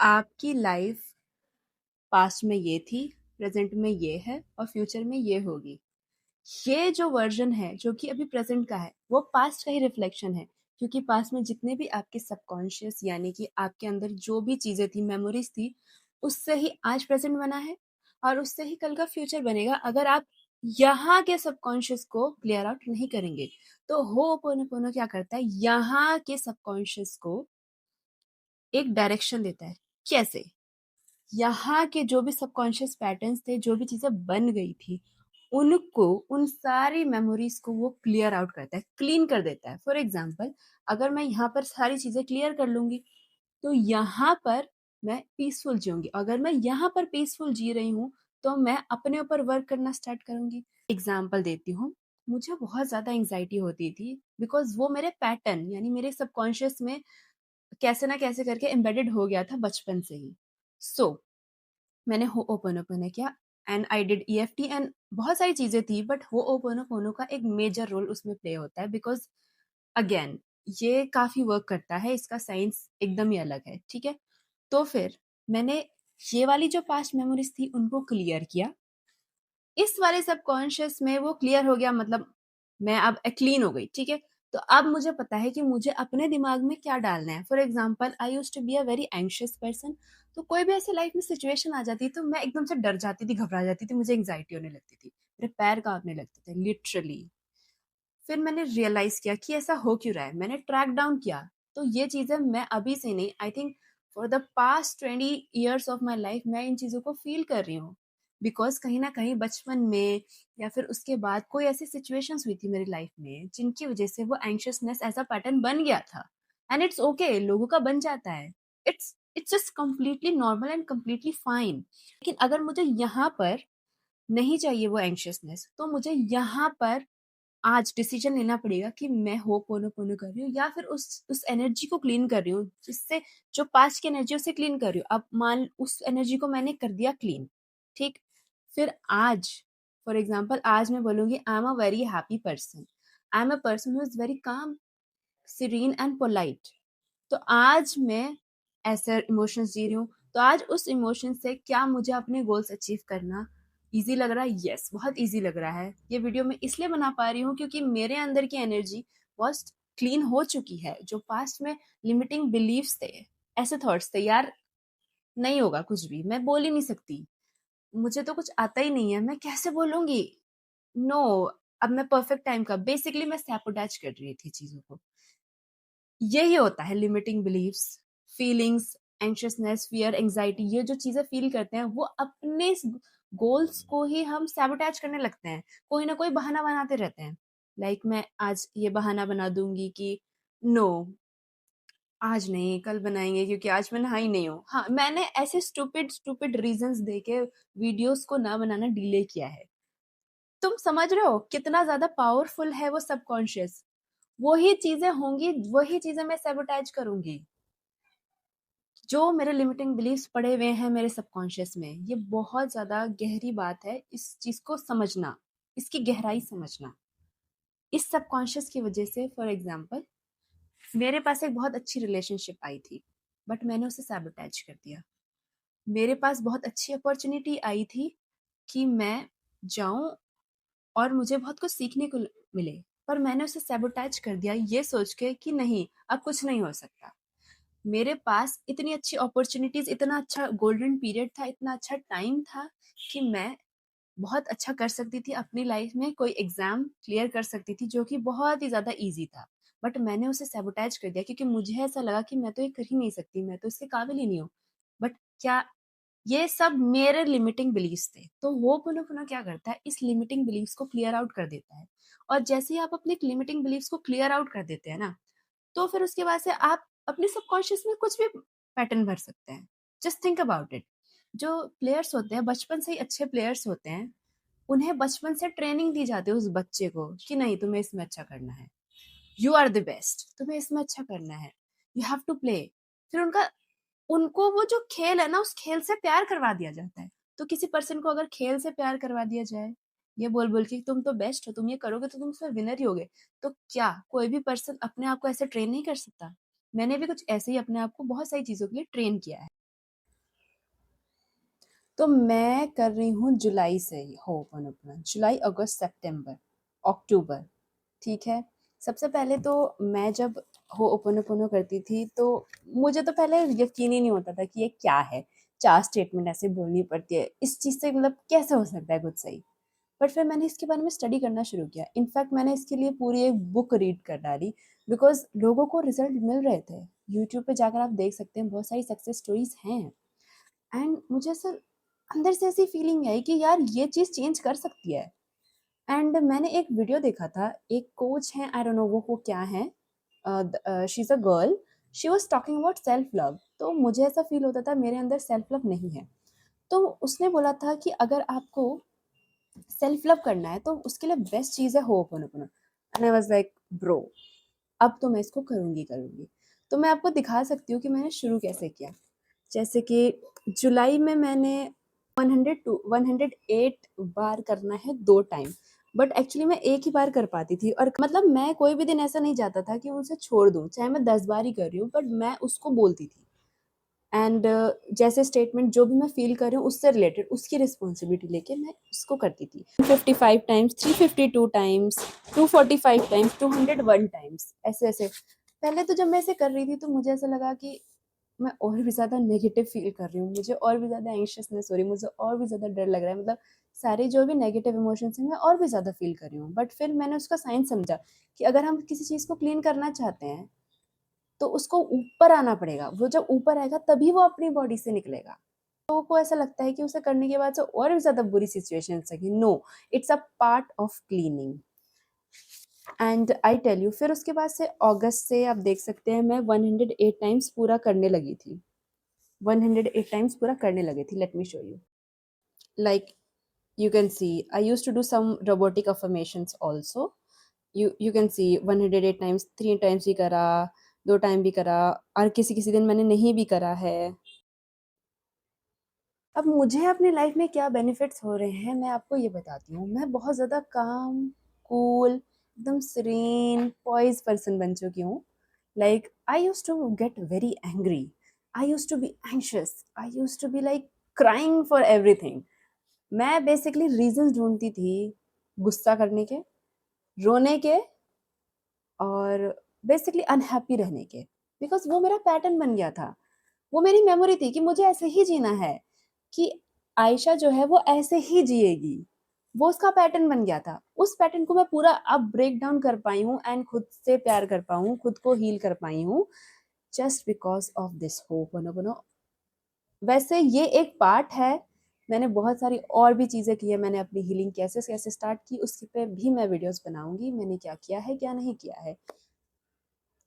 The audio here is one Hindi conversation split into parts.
आपकी लाइफ पास्ट में ये थी, प्रेजेंट में ये है और फ्यूचर में ये होगी। ये जो वर्जन है जो कि अभी प्रेजेंट का है वो पास्ट का ही रिफ्लेक्शन है, क्योंकि पास्ट में जितने भी आपके सबकॉन्शियस यानी कि आपके अंदर जो भी चीजें थी, मेमोरीज थी, उससे ही आज प्रेजेंट बना है और उससे ही कल का फ्यूचर बनेगा। अगर आप यहाँ के सबकॉन्शियस को क्लियर आउट नहीं करेंगे तो होपोनोपोनो क्या करता है, यहाँ के सबकॉन्शियस को एक डायरेक्शन देता है। कैसे? यहाँ के जो भी सबकॉन्शियस पैटर्न्स थे, जो भी चीजें बन गई थी, उनको, उन सारी मेमोरीज को वो क्लियर आउट करता है, क्लीन कर देता है। फॉर एग्जाम्पल, अगर मैं यहाँ पर सारी चीजें क्लियर कर लूंगी तो यहाँ पर मैं पीसफुल जीऊंगी। अगर मैं यहाँ पर पीसफुल जी रही हूँ तो मैं अपने ऊपर वर्क करना स्टार्ट करूंगी। एग्जाम्पल देती हूँ, मुझे बहुत ज्यादा एंग्जाइटी होती थी बिकॉज वो मेरे पैटर्न यानी मेरे सबकॉन्शियस में कैसे ना कैसे करके एम्बेडेड हो गया था बचपन से ही। सो मैंने होओपोनोपोनो किया and I did EFT and बहुत सारी चीजें थी, बट होओपोनोपोनो का एक मेजर रोल उसमें प्ले होता है बिकॉज अगेन ये काफी वर्क करता है, इसका साइंस एकदम ही अलग है। ठीक है, तो फिर मैंने ये वाली जो पास्ट मेमोरीज थी उनको क्लियर किया। इस वाले सबकॉन्शियस में वो क्लियर हो गया, मतलब मैं अब क्लीन हो गई। ठीक है, तो अब मुझे पता है कि मुझे अपने दिमाग में क्या डालना है। For example, I used to be a very anxious person. तो कोई भी ऐसे लाइफ में सिचुएशन आ जाती तो मैं एकदम से डर जाती थी, घबरा जाती थी, मुझे एंग्जाइटी होने लगती थी, मेरे पैर कांपने लगते थे लिटरली। फिर मैंने रियलाइज किया कि ऐसा हो क्यों रहा है, मैंने ट्रैक डाउन किया। तो ये चीजें मैं अभी से नहीं, I think for the past 20 years of my life मैं इन चीजों को फील कर रही हूँ। बिकॉज कहीं ना कहीं बचपन में या फिर उसके बाद कोई ऐसी सिचुएशंस हुई थी मेरी लाइफ में जिनकी वजह से वो एंशियसनेस ऐसा पैटर्न बन गया था। एंड इट्स ओके, लोगों का बन जाता है। It's just completely normal and completely fine. लेकिन अगर मुझे यहाँ पर नहीं चाहिए वो एंशियसनेस, तो मुझे यहाँ पर आज डिसीजन लेना पड़ेगा कि मैं होपोनोपोनो कर रही हूँ या फिर उस एनर्जी को क्लीन कर रही हूँ, जिससे जो पास्ट की एनर्जी उसे क्लीन कर रही हूँ। अब मान उस एनर्जी को मैंने कर दिया क्लीन। ठीक, फिर आज फॉर एग्जाम्पल आज मैं बोलूंगी I am a very happy person, I am a person who is very calm, serene and polite. तो आज मैं ऐसे इमोशंस जी रही हूँ, तो आज उस इमोशन से क्या मुझे अपने गोल्स अचीव करना इजी लग रहा है? यस, बहुत इजी लग रहा है। ये वीडियो मैं इसलिए बना पा रही हूँ क्योंकि मेरे अंदर की एनर्जी बहुत क्लीन हो चुकी है। जो पास्ट में लिमिटिंग बिलीव्स थे, ऐसे थॉट्स थे, यार नहीं होगा कुछ भी, मैं बोल ही नहीं सकती, मुझे तो कुछ आता ही नहीं है, मैं कैसे बोलूंगी, नो। अब मैं परफेक्ट टाइम का, बेसिकली मैं सैबोटेज कर रही थी चीजों को। यही होता है limiting beliefs, feelings, anxiousness, fear, anxiety. ये जो चीजें फील करते हैं वो अपने गोल्स को ही हम सैबोटेज करने लगते हैं। कोई ना कोई बहाना बनाते रहते हैं। मैं आज ये बहाना बना दूंगी कि नो, आज नहीं, कल बनाएंगे क्योंकि आज मैं नहाई नहीं हूँ। हाँ, मैंने ऐसे स्टूपिड स्टूपिड रीजंस देके वीडियोस को ना बनाना डिले किया है। तुम समझ रहे हो कितना ज्यादा पावरफुल है वो सबकॉन्शियस? वही चीजें होंगी, वही चीजें मैं सैबोटेज करूंगी। जो मेरे लिमिटिंग बिलीफ्स पड़े हुए हैं मेरे सबकॉन्शियस में, ये बहुत ज्यादा गहरी बात है। इस चीज को समझना, इसकी गहराई समझना। इस सबकॉन्शियस की वजह से फॉर एग्जाम्पल मेरे पास एक बहुत अच्छी रिलेशनशिप आई थी, बट मैंने उसे सैबोटेज कर दिया। मेरे पास बहुत अच्छी अपॉर्चुनिटी आई थी कि मैं जाऊं और मुझे बहुत कुछ सीखने को मिले, पर मैंने उसे सैबोटेज कर दिया ये सोच के कि नहीं, अब कुछ नहीं हो सकता। मेरे पास इतनी अच्छी अपॉर्चुनिटीज, इतना अच्छा गोल्डन पीरियड था, इतना अच्छा टाइम था कि मैं बहुत अच्छा कर सकती थी अपनी लाइफ में, कोई एग्जाम क्लियर कर सकती थी जो कि बहुत ही ज्यादा इजी था। बट मैंने उसे सैबोटेज कर दिया क्योंकि मुझे ऐसा लगा कि मैं तो ये कर ही नहीं सकती, मैं तो इसके काबिल ही नहीं हूँ। बट क्या, ये सब मेरे लिमिटिंग बिलीव्स थे। तो वो पुनः पुनः क्या करता है, इस लिमिटिंग बिलीव्स को क्लियर आउट कर देता है। और जैसे ही आप अपने लिमिटिंग बिलीव्स को क्लियर आउट कर देते हैं ना, तो फिर उसके बाद से आप अपने सबकॉन्शियस में कुछ भी पैटर्न भर सकते हैं। Just think about it. जो प्लेयर्स होते हैं बचपन से ही अच्छे प्लेयर्स होते हैं, उन्हें बचपन से ट्रेनिंग दी जाती है उस बच्चे को कि नहीं, तुम्हें इसमें अच्छा करना है, यू आर द बेस्ट, तुम्हें इसमें अच्छा करना है, यू हैव टू प्ले। फिर उनको वो जो खेल है ना, उस खेल से प्यार करवा दिया जाता है। तो किसी पर्सन को अगर खेल से प्यार करवा दिया जाए, ये बोल बोल के तुम तो बेस्ट हो, तुम ये करोगे तो तुम उसमें विनर ही होगे, तो क्या कोई भी पर्सन अपने आप को ऐसे ट्रेन नहीं कर सकता? मैंने भी कुछ ऐसे ही अपने आप को बहुत सारी चीजों के लिए ट्रेन किया है। तो मैं कर रही हूँ जुलाई से ही होपनोपोनो, जुलाई, अगस्त, सितंबर, अक्टूबर, ठीक है? सबसे पहले तो मैं जब होओपोनोपोनो करती थी तो मुझे तो पहले यकीन ही नहीं होता था कि ये क्या है? 4 स्टेटमेंट ऐसे बोलनी पड़ती है। इस चीज़ से मतलब कैसे हो सकता है कुछ सही? बट फिर मैंने इसके बारे में स्टडी करना शुरू किया। इनफैक्ट मैंने इसके लिए पूरी एक बुक रीड कर डाली बिकॉज़ लोगों को रिज़ल्ट मिल रहे थे। यूट्यूब पे जाकर आप देख सकते हैं बहुत सारी सक्सेस स्टोरीज़ हैं। एंड मुझे ऐसा अंदर से ऐसी फीलिंग आई कि यार ये चीज़ चेंज कर सकती है। एंड मैंने एक वीडियो देखा था, एक कोच हैं, आई डोंट नो वो क्या हैं, she is a girl, she was talking about self love. तो मुझे ऐसा फ़ील होता था मेरे अंदर सेल्फ लव नहीं है। तो उसने बोला था कि अगर आपको सेल्फ लव करना है तो उसके लिए बेस्ट चीज़ है ho'oponopono. And I was like bro, अब तो मैं इसको करूँगी करूँगी। तो मैं आपको दिखा सकती हूँ कि मैंने शुरू कैसे किया। जैसे कि जुलाई में मैंने 108 बार करना है 2 टाइम, बट एक्चुअली मैं 1 ही बार कर पाती थी और मतलब मैं कोई भी दिन ऐसा नहीं जाता था कि उसे छोड़ दूँ, चाहे मैं 10 बार ही कर रही हूँ, बट मैं उसको बोलती थी। एंड जैसे स्टेटमेंट जो भी मैं फ़ील कर रही हूँ उससे रिलेटेड उसकी रिस्पॉन्सिबिलिटी लेके मैं उसको करती थी। 155 टाइम्स, 352 टाइम्स, 245 टाइम्स, 201 टाइम्स, ऐसे-ऐसे। पहले तो जब मैं ऐसे कर रही थी तो मुझे ऐसा लगा कि मैं और भी ज़्यादा नेगेटिव फ़ील कर रही हूँ, मुझे और भी ज़्यादा एंग्ज़ियसनेस हो रही है, मुझे और भी ज़्यादा डर लग रहा है, मतलब सारे जो भी नेगेटिव इमोशंस हैं मैं और भी ज़्यादा फ़ील कर रही हूँ। बट फिर मैंने उसका साइंस समझा कि अगर हम किसी चीज़ को क्लीन करना चाहते हैं, तो उसको ऊपर आना पड़ेगा, वो जब ऊपर आएगा तभी वो अपनी बॉडी से निकलेगा। लोगों को ऐसा लगता है कि उसे करने के बाद से और भी ज़्यादा बुरी सिचुएशंस आएगी, no, it's a part of cleaning. And I tell you, फिर उसके बाद से अगस्त से आप देख सकते हैं मैं 108 टाइम्स पूरा करने लगी थी। 108 टाइम्स पूरा करने लगी थी, let me show you. Like you can see I used to do some robotic affirmations also. You can see 108 times 3 times भी करा, 2 टाइम भी करा, और किसी-किसी दिन मैंने नहीं भी करा है। अब मुझे अपनी लाइफ में क्या बेनिफिट्स हो रहे हैं, मैं आपको ये बताती हूँ। मैं बहुत ज़्यादा काम, कूल, एकदम सीरेन, पॉइज़ पर्सन बन चुकी हूँ। Like I used to get very angry, I used to be anxious, I used to be like crying for everything. मैं बेसिकली रीज़न्स ढूँढती थी गुस्सा करने के, रोने के और बेसिकली अनहैप्पी रहने के, बिकॉज़ वो मेरा पैटर्न बन गया था। वो मेरी मेमोरी थी कि मुझे ऐसे ही जीना है, कि आयशा जो है वो ऐसे ही जिएगी। वो उसका पैटर्न बन गया था। उस पैटर्न को मैं पूरा अब ब्रेक डाउन कर पाई हूँ एंड खुद से प्यार कर पाऊँ, खुद को हील कर पाई हूँ, just because of this ho'oponopono. वैसे ये एक पार्ट है, मैंने बहुत सारी और भी चीज़ें की है, मैंने अपनी हीलिंग कैसे-कैसे स्टार्ट की, उसके पे भी मैं वीडियोज़ बनाऊँगी, मैंने क्या किया है, क्या नहीं किया है,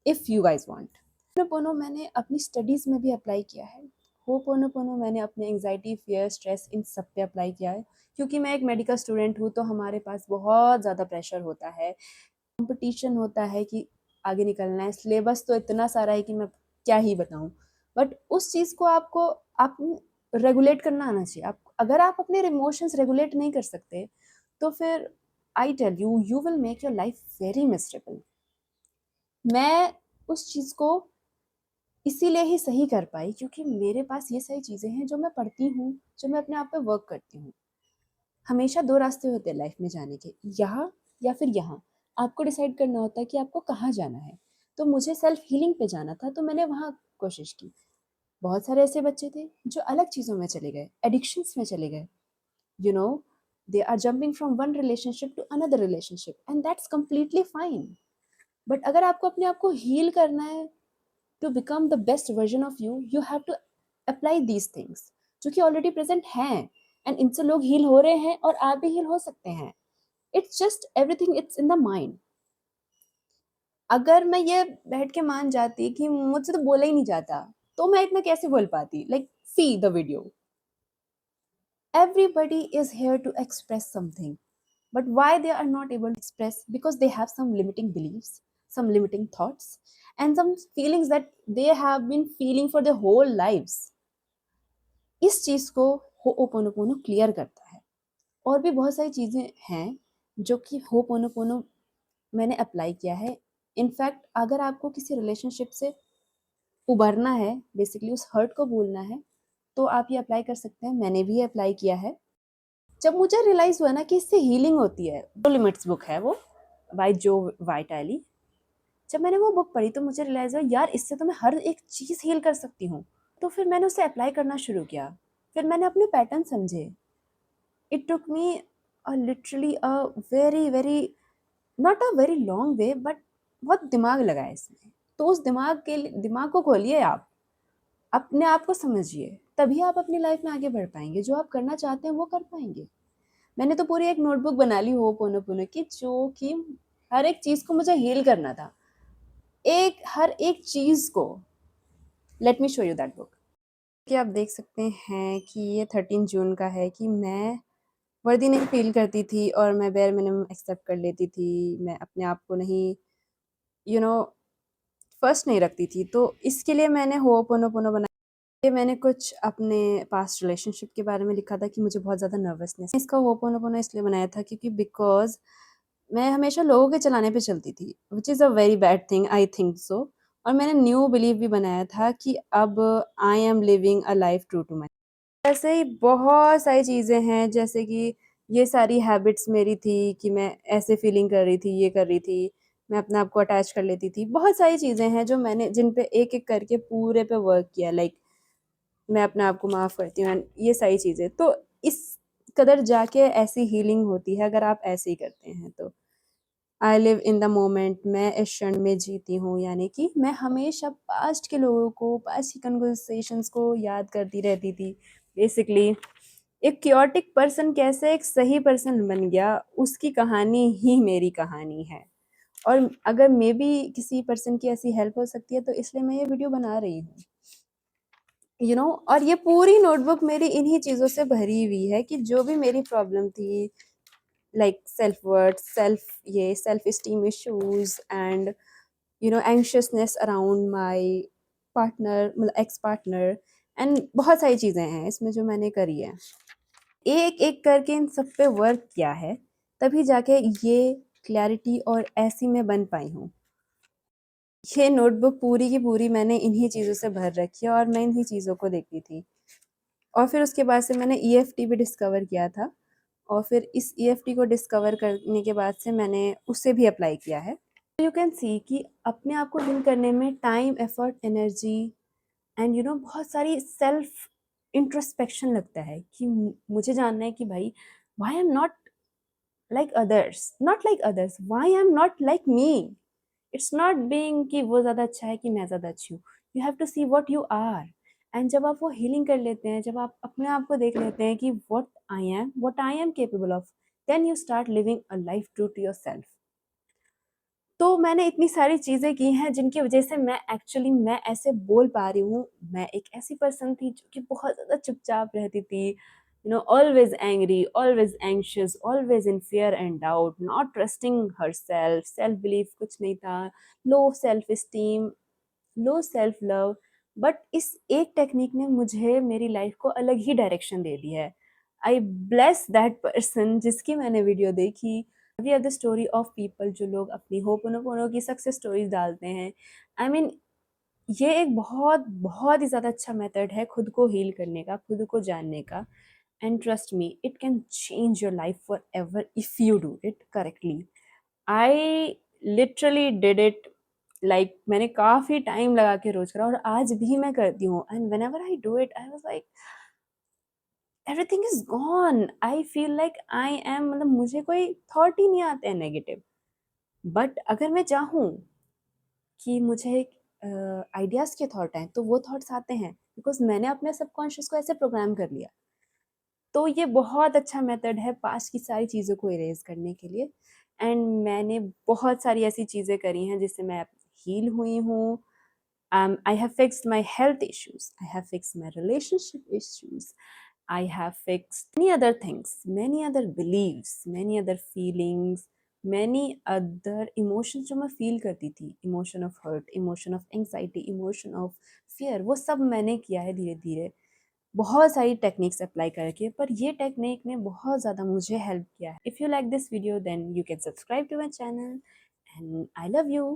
if you guys want. Ho'oponopono मैंने अपनी स्टडीज़ में भी अप्लाई किया है। होपोनोपोनो मैंने अपने एंग्ज़ायटी, फ़ियर, स्ट्रेस इन सब पे अप्लाई किया है। क्योंकि मैं एक मेडिकल स्टूडेंट हूँ, तो हमारे पास बहुत ज़्यादा प्रेशर होता है, कॉम्पिटिशन होता है कि आगे निकलना है, सिलेबस तो इतना सारा है कि मैं क्या ही बताऊँ। बट उस चीज़ को आपको आप रेगुलेट करना आना चाहिए। आप अगर आप अपने इमोशंस रेगुलेट नहीं कर सकते, तो फिर I tell you, you will make your life very miserable. मैं उस चीज़ को इसीलिए ही सही कर पाई क्योंकि मेरे पास ये सारी चीज़ें हैं जो मैं पढ़ती हूँ, जो मैं अपने आप पे वर्क करती हूँ। हमेशा 2 रास्ते होते हैं लाइफ में जाने के, यहाँ या फिर यहाँ। आपको डिसाइड करना होता है कि आपको कहाँ जाना है। तो मुझे सेल्फ हीलिंग पे जाना था, तो मैंने वहाँ कोशिश की। बहुत सारे ऐसे बच्चे थे जो अलग चीज़ों में चले गए, एडिक्शंस में चले गए। You know, they are jumping from one relationship to another relationship and that's completely fine. But अगर आपको अपने आप को हील करना है, to become the best version of you, you have to apply these things जो कि ऑलरेडी प्रेजेंट हैं, एंड इनसे लोग हील हो रहे हैं और आप भी हील हो सकते हैं। It's just everything, it's in the mind. अगर मैं ये बैठ के मान जाती कि मुझसे तो बोला ही नहीं जाता, तो मैं इतना कैसे बोल पाती? Like see the video, everybody is here to express something, but why they are not able to express? Because they have some limiting beliefs, some limiting thoughts, and some feelings that they have been feeling for their whole lives. इस चीज को होपोनोपोनो क्लियर करता है। और भी बहुत सारी चीजें हैं जो कि होपोनोपोनो मैंने अप्लाई किया है। इनफैक्ट अगर आपको किसी रिलेशनशिप से उभरना है, बेसिकली उस हर्ट को भूलना है, तो आप ये अप्लाई कर सकते हैं, मैंने भी अप्लाई किया है। जब मुझे रियलाइज़ हुआ ना कि इससे हीलिंग होती है, जो लिमिट्स बुक है वो, बाय जो वाइटाली। जब मैंने वो बुक पढ़ी तो मुझे रियलाइज़ हुआ यार इससे तो मैं हर एक चीज़ हील कर सकती हूँ। तो फिर मैंने उसे अप्लाई करना शुरू किया। फिर मैंने अपने पैटर्न समझे। It took me literally a very not a very long way, but बहुत दिमाग लगाया इसमें। तो उस दिमाग को खोलिए आप, अपने आप को समझिए, तभी आप अपनी लाइफ में आगे बढ़ पाएँगे। जो आप करना चाहते हैं वो कर पाएँगे। मैंने तो पूरी एक नोटबुक बना ली होपोनोपोनो की, जो कि हर एक चीज़ को मुझे हील करना था। हर एक चीज़ को। Let me show you that book. कि आप देख सकते हैं कि ये 13 जून का है कि मैं वर्दी नहीं फ़ील करती थी और मैं बेयर मिनिमम एक्सेप्ट कर लेती थी। मैं अपने आप को नहीं यू नो फर्स्ट नहीं रखती थी। तो इसके लिए मैंने होपोनोपोनो बनाया। ये मैंने कुछ अपने पास्ट रिलेशनशिप के बारे में लिखा था कि मुझे बहुत ज़्यादा नर्वसनेस, इसका होपोनोपोनो इसलिए बनाया था क्योंकि बिकॉज़ मैं हमेशा लोगों के चलाने पे चलती थी, which is a very bad thing, I think so. और मैंने न्यू बिलीव भी बनाया था कि अब I am living a life true to my. ऐसे ही बहुत सारी चीज़ें हैं, जैसे कि ये सारी हैबिट्स मेरी थी कि मैं ऐसे फीलिंग कर रही थी, ये कर रही थी, मैं अपने आप को अटैच कर लेती थी। बहुत सारी चीज़ें हैं जो मैंने जिन पे एक-एक करके पूरे पे वर्क किया, लाइक मैं अपने आप को माफ़ करती हूँ एंड ये सारी चीज़ें। तो इस कदर जाके ऐसी हीलिंग होती है अगर आप ऐसे ही करते हैं तो। I live in the moment, मैं इस क्षण में जीती हूँ, यानी कि मैं हमेशा पास्ट के लोगों को, पास्ट की कन्वर्सेशंस को याद करती रहती थी। बेसिकली एक chaotic पर्सन कैसे एक सही पर्सन बन गया, उसकी कहानी ही मेरी कहानी है। और अगर मेबी किसी पर्सन की ऐसी हेल्प हो सकती है तो इसलिए मैं ये वीडियो बना रही हूँ। और ये पूरी नोटबुक मेरी इन्हीं चीज़ों से भरी हुई है कि जो भी मेरी प्रॉब्लम थी, like self worth, self esteem issues and anxiousness around my partner, मतलब एक्स पार्टनर, एंड बहुत सारी चीज़ें हैं इसमें जो मैंने करी है। एक एक करके इन सब पे वर्क किया है, तभी जाके ये क्लैरिटी और ऐसी मैं बन पाई हूँ। ये नोटबुक पूरी की पूरी मैंने इन्हीं चीज़ों से भर रखी है और मैं इन्हीं चीज़ों को देखती थी। और फिर उसके बाद से मैंने ईएफटी भी डिस्कवर किया था, और फिर इस ईएफटी को डिस्कवर करने के बाद से मैंने उसे भी अप्लाई किया है। यू कैन सी कि अपने आप को हील करने में टाइम, एफर्ट, एनर्जी एंड बहुत सारी सेल्फ इंट्रोस्पेक्शन लगता है कि मुझे जानना है कि भाई why I am not like others, why I am not like me. It's not being कि वो ज़्यादा अच्छा है कि मैं ज़्यादा अच्छी हूँ। You have to see what you are. And जब आप वो हीलिंग कर लेते हैं, जब आप अपने आप को देख लेते हैं कि what I am capable of, then you start living a life true to yourself. तो मैंने इतनी सारी चीज़ें की हैं जिनकी वजह से मैं ऐसे बोल पा रही हूँ। मैं एक ऐसी पर्सन थी जो कि बहुत ज़्यादा चुपचाप रहती थी, always angry, always anxious, always in fear and doubt, not trusting herself, self belief कुछ नहीं था, low self esteem, low self love. But इस एक टेक्निक ने मुझे मेरी लाइफ को अलग ही डायरेक्शन दे दी है। आई ब्लेस दैट पर्सन जिसकी मैंने वीडियो देखी। We are the story of people, जो लोग अपनी होपोनोपोनो की सक्सेस स्टोरीज डालते हैं। आई मीन ये एक बहुत बहुत ही ज़्यादा अच्छा मेथड है खुद को हील करने का, खुद को जानने का। And trust me, it can change your life for ever if you do it correctly. I literally did it, like मैंने काफ़ी टाइम लगा के रोज करा और आज भी मैं करती हूँ। And whenever I do it I was like everything is gone. I feel like I am, मतलब मुझे कोई थॉट ही नहीं आते हैं नेगेटिव। बट अगर मैं चाहूँ कि मुझे आइडियाज़ के थॉट आए तो वो थॉट्स आते हैं, बिकॉज मैंने अपने सबकॉन्शियस को ऐसे प्रोग्राम कर लिया। तो ये बहुत अच्छा मेथड है पास्ट की सारी चीज़ों को इरेज करने के लिए। एंड मैंने बहुत सारी ऐसी चीज़ें करी हैं जिससे मैं हील हुई हूँ। I have fixed my health issues. I have fixed my relationship issues. I have fixed many other things, many other beliefs, many other feelings, many other emotions जो मैं feel करती थी, emotion of hurt, emotion of anxiety, emotion of fear, वो सब मैंने किया है धीरे धीरे, बहुत सारी टेक्निक्स अप्लाई करके। पर ये टेक्निक ने बहुत ज़्यादा मुझे हेल्प किया है। If you like this video then you can subscribe to my channel and I love you.